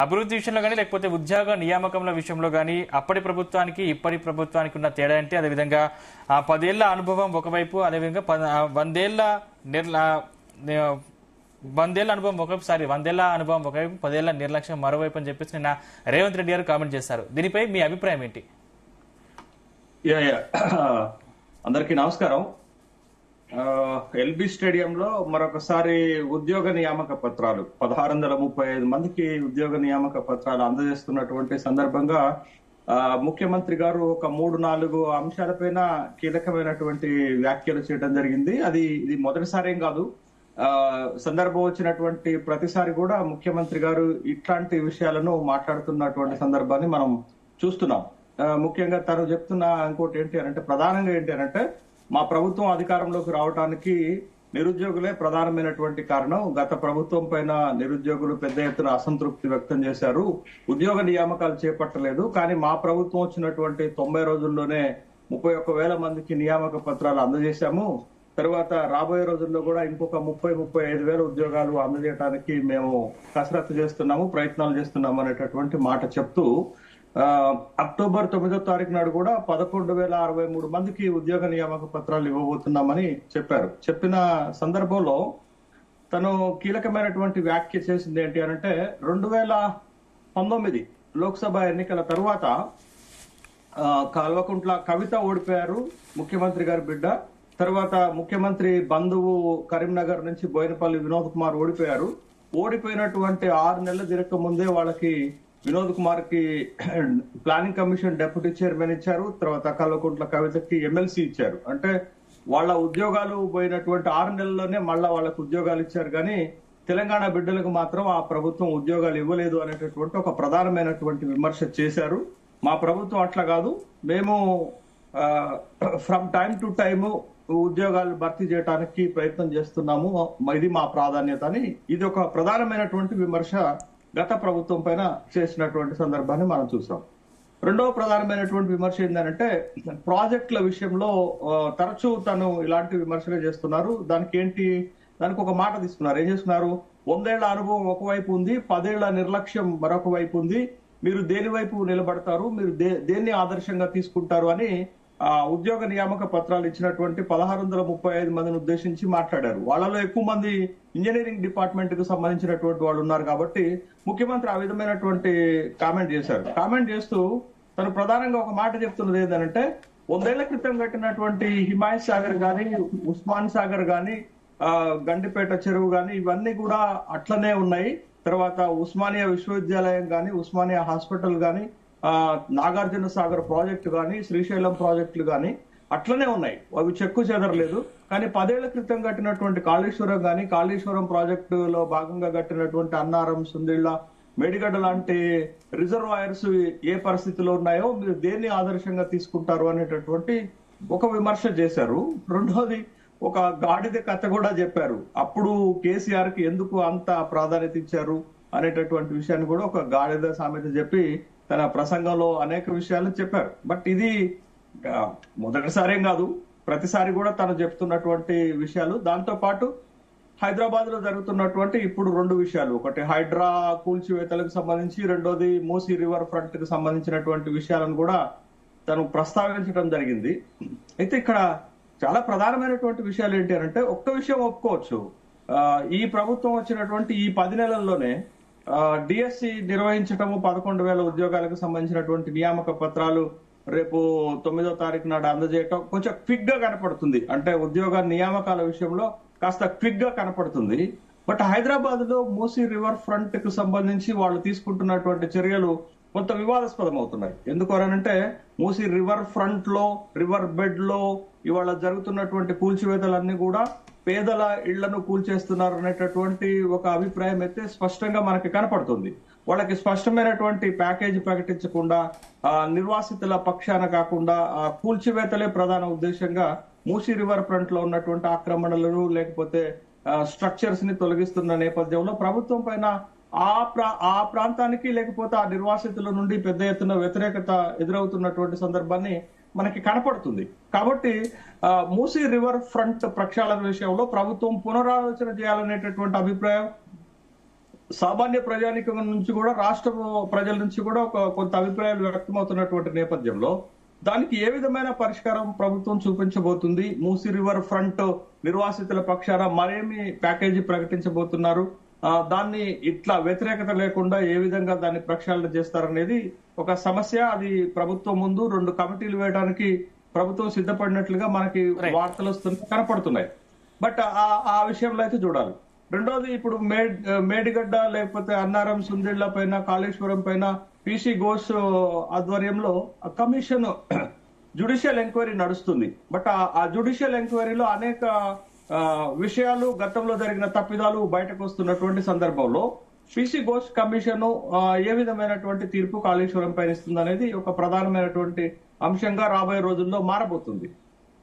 అభివృద్ధి విషయంలో కానీ లేకపోతే ఉద్యోగ నియామకంల విషయంలో కానీ అప్పటి ప్రభుత్వానికి ఇప్పటి ప్రభుత్వానికి ఉన్న తేడా అంటే అదేవిధంగా 10 ఏళ్ల అనుభవం ఒకవైపు, అదేవిధంగా 100 ఏళ్ల అనుభవం ఒకవైపు, 100 ఏళ్ల అనుభవం ఒకవైపు, 10 ఏళ్ల నిర్లక్ష్యం మరోవైపు అని చెప్పేసి నిన్న రేవంత్ రెడ్డి గారు కామెంట్ చేశారు. దీనిపై మీ అభిప్రాయం ఏంటి? అందరికీ నమస్కారం. ఎల్బీ స్టేడియంలో మరొకసారి ఉద్యోగ నియామక పత్రాలు 1635 మందికి ఉద్యోగ నియామక పత్రాలు అందజేస్తున్నటువంటి సందర్భంగా ముఖ్యమంత్రి గారు ఒక 3-4 అంశాలపైన కీలకమైనటువంటి వ్యాఖ్యలు చేయడం జరిగింది. ఇది మొదటిసారేం కాదు. సందర్భం వచ్చినటువంటి ప్రతిసారి కూడా ముఖ్యమంత్రి గారు ఇట్లాంటి విషయాలను మాట్లాడుతున్నటువంటి సందర్భాన్ని మనం చూస్తున్నాం. ముఖ్యంగా తను చెప్తున్న ఇంకోటి ఏంటి అంటే, ప్రధానంగా ఏంటి అంటే, మా ప్రభుత్వం అధికారంలోకి రావడానికి నిరుద్యోగులే ప్రధానమైనటువంటి కారణం. గత ప్రభుత్వం పైన నిరుద్యోగులు పెద్ద ఎత్తున అసంతృప్తి వ్యక్తం చేశారు. ఉద్యోగ నియామకాలు చేపట్టలేదు. కానీ మా ప్రభుత్వం వచ్చినటువంటి 90 రోజుల్లోనే 31,000 మందికి నియామక పత్రాలు అందజేశాము. తర్వాత రాబోయే రోజుల్లో కూడా ఇంకొక 30-35,000 ఉద్యోగాలు అందజేయడానికి మేము కసరత్తు చేస్తున్నాము, ప్రయత్నాలు చేస్తున్నాము అనేటటువంటి మాట చెప్తూ అక్టోబర్ 9వ తారీఖు నాడు కూడా 11,063 మందికి ఉద్యోగ నియామక పత్రాలు ఇవ్వబోతున్నామని చెప్పారు. చెప్పిన సందర్భంలో తను కీలకమైనటువంటి వ్యాఖ్య చేసింది ఏంటి అంటే, 2019 లోక్సభ ఎన్నికల తర్వాత కల్వకుంట్ల కవిత ఓడిపోయారు, ముఖ్యమంత్రి గారి బిడ్డ. తర్వాత ముఖ్యమంత్రి బంధువు కరీంనగర్ నుంచి బోయినపల్లి వినోద్ కుమార్ ఓడిపోయారు. ఓడిపోయినటువంటి 6 నెలల తిరగక ముందే వాళ్ళకి వినోద్ కుమార్ కి ప్లానింగ్ కమిషన్ డెప్యూటీ చైర్మన్ ఇచ్చారు. తర్వాత కల్వకుంట్ల కవితకి ఎమ్మెల్సీ ఇచ్చారు. అంటే వాళ్ళ ఉద్యోగాలు పోయినటువంటి 6 నెలల్లోనే మళ్ళా వాళ్ళకు ఉద్యోగాలు ఇచ్చారు. కానీ తెలంగాణ బిడ్డలకు మాత్రం ఆ ప్రభుత్వం ఉద్యోగాలు ఇవ్వలేదు అనేటటువంటి ఒక ప్రధానమైనటువంటి విమర్శ చేశారు. మా ప్రభుత్వం అట్లా కాదు, మేము ఫ్రమ్ టైం టు టైము ఉద్యోగాలు భర్తీ చేయడానికి ప్రయత్నం చేస్తున్నాము, ఇది మా ప్రాధాన్యత అని ఇది ఒక ప్రధానమైనటువంటి విమర్శ గత ప్రభుత్వం పైన చేసినటువంటి సందర్భాన్ని మనం చూసాం. రెండవ ప్రధానమైనటువంటి విమర్శ ఏంటంటే, ప్రాజెక్టుల విషయంలో తరచూ తను ఇలాంటి విమర్శలు చేస్తున్నారు. దానికి ఒక మాట తీసుకున్నారు. ఏం చేస్తున్నారు? 100 ఏళ్ల అనుభవం ఒకవైపు ఉంది, 10 ఏళ్ల నిర్లక్ష్యం మరొక వైపు ఉంది. మీరు దేని వైపు నిలబడతారు, మీరు దేన్ని ఆదర్శంగా తీసుకుంటారు అని ఉద్యోగ నియామక పత్రాలు ఇచ్చినటువంటి 1635 మందిని ఉద్దేశించి మాట్లాడారు. వాళ్ళలో ఎక్కువ మంది ఇంజనీరింగ్ డిపార్ట్మెంట్ కు సంబంధించినటువంటి వాళ్ళు ఉన్నారు. కాబట్టి ముఖ్యమంత్రి ఆ విధమైనటువంటి కామెంట్ చేశారు. కామెంట్ చేస్తూ తను ప్రధానంగా ఒక మాట చెప్తున్నది ఏంటంటే, 100 ఏళ్ల క్రితం కట్టినటువంటి హిమాయత్ సాగర్ గాని, ఉస్మాన్ సాగర్ గాని, గండిపేట చెరువు గాని, ఇవన్నీ కూడా అట్లనే ఉన్నాయి. తర్వాత ఉస్మానియా విశ్వవిద్యాలయం గాని, ఉస్మానియా హాస్పిటల్ గాని, నాగార్జున సాగర్ ప్రాజెక్టు గాని, శ్రీశైలం ప్రాజెక్టులు గాని అట్లనే ఉన్నాయి. అవి చెక్కు చెదరలేదు. కానీ 10 ఏళ్ల క్రితం కట్టినటువంటి కాళేశ్వరం గాని, కాళేశ్వరం ప్రాజెక్టులో భాగంగా కట్టినటువంటి అన్నారం, సుందిళ్ల, మేడిగడ్డ లాంటి రిజర్వాయర్స్ ఏ పరిస్థితిలో ఉన్నాయో మీరు దేన్ని ఆదర్శంగా తీసుకుంటారు అనేటటువంటి ఒక విమర్శ చేశారు. రెండోది, ఒక గాడిద కథ కూడా చెప్పారు. అప్పుడు కేసీఆర్ కి ఎందుకు అంత ప్రాధాన్యత ఇచ్చారు అనేటటువంటి విషయాన్ని కూడా ఒక గాడిద సామెత చెప్పి తన ప్రసంగంలో అనేక విషయాలు చెప్పారు. బట్ ఇది మొదటిసారేం కాదు, ప్రతిసారి కూడా తను చెప్తున్నటువంటి విషయాలు. దాంతో పాటు హైదరాబాద్ లో జరుగుతున్నటువంటి ఇప్పుడు 2 విషయాలు, ఒకటి హైడ్రా కూల్చివేతలకు సంబంధించి, రెండోది మూసీ రివర్ ఫ్రంట్ కి సంబంధించినటువంటి విషయాలను కూడా తను ప్రస్తావించడం జరిగింది. అయితే ఇక్కడ చాలా ప్రధానమైనటువంటి విషయాలు ఏంటి అంటే, ఒక్క విషయం ఒప్పుకోవచ్చు, ఈ ప్రభుత్వం వచ్చినటువంటి ఈ 10 నెలల్లోనే డిఎస్సి నిర్వహించటము, 11,000 ఉద్యోగాలకు సంబంధించినటువంటి నియామక పత్రాలు రేపు 9వ తారీఖు నాడు అందజేయటం కొంచెం క్విక్ గా కనపడుతుంది. అంటే ఉద్యోగ నియామకాల విషయంలో కాస్త క్విక్ గా కనపడుతుంది. బట్ హైదరాబాద్ లో మూసీ రివర్ ఫ్రంట్ కు సంబంధించి వాళ్ళు తీసుకుంటున్నటువంటి చర్యలు కొంత వివాదాస్పదం అవుతున్నాయి. ఎందుకనంటే, మూసీ రివర్ ఫ్రంట్ లో, రివర్ బెడ్ లో ఇవాళ జరుగుతున్నటువంటి కూల్చివేతలన్నీ కూడా పేదల ఇళ్లను కూల్చేస్తున్నారు అనేటటువంటి ఒక అభిప్రాయం అయితే స్పష్టంగా మనకి కనపడుతుంది. వాళ్ళకి స్పష్టమైనటువంటి ప్యాకేజీ ప్రకటించకుండా, నిర్వాసితుల పక్షాన కాకుండా కూల్చివేతలే ప్రధాన ఉద్దేశంగా మూసీ రివర్ ఫ్రంట్ లో ఉన్నటువంటి ఆక్రమణలను లేకపోతే స్ట్రక్చర్స్ ని తొలగిస్తున్న నేపథ్యంలో ప్రభుత్వం పైన ఆ ప్రాంతానికి లేకపోతే ఆ నిర్వాసితుల నుండి పెద్ద ఎత్తున వ్యతిరేకత ఎదురవుతున్నటువంటి సందర్భాన్ని మనకి కనపడుతుంది. కాబట్టి మూసీ రివర్ ఫ్రంట్ ప్రక్షాళన విషయంలో ప్రభుత్వం పునరాలోచన చేయాలనేటటువంటి అభిప్రాయం సామాన్య ప్రజానికం నుంచి కూడా రాష్ట్ర ప్రజల నుంచి కూడా కొంత అభిప్రాయాలు వ్యక్తమవుతున్నటువంటి నేపథ్యంలో దానికి ఏ విధమైన పరిష్కారం ప్రభుత్వం చూపించబోతుంది? మూసీ రివర్ ఫ్రంట్ నిర్వాసితుల పక్షాన మరేమి ప్యాకేజీ ప్రకటించబోతున్నారు? దాన్ని ఇట్లా వ్యతిరేకత లేకుండా ఏ విధంగా దాన్ని ప్రక్షాళన చేస్తారనేది ఒక సమస్య. అది ప్రభుత్వం ముందు 2 కమిటీలు వేయడానికి ప్రభుత్వం సిద్ధపడినట్లుగా మనకి వార్తలు కనపడుతున్నాయి. బట్ ఆ విషయంలో అయితే చూడాలి. రెండోది, ఇప్పుడు మేడిగడ్డ లేకపోతే అన్నారం, సుందిళ్ల పైన, కాళేశ్వరం పైన పిసి ఘోష్ ఆధ్వర్యంలో కమిషన్ జ్యుడిషియల్ ఎంక్వైరీ నడుస్తుంది. బట్ ఆ జ్యుడిషియల్ ఎంక్వైరీలో అనేక విషయాలు, గతంలో జరిగిన తప్పిదాలు బయటకు వస్తున్నటువంటి సందర్భంలో పిసి ఘోష్ కమిషన్ ఏ విధమైనటువంటి తీర్పు కాళేశ్వరం పైన ఇస్తుంది అనేది ఒక ప్రధానమైనటువంటి అంశంగా రాబోయే రోజుల్లో మారబోతుంది.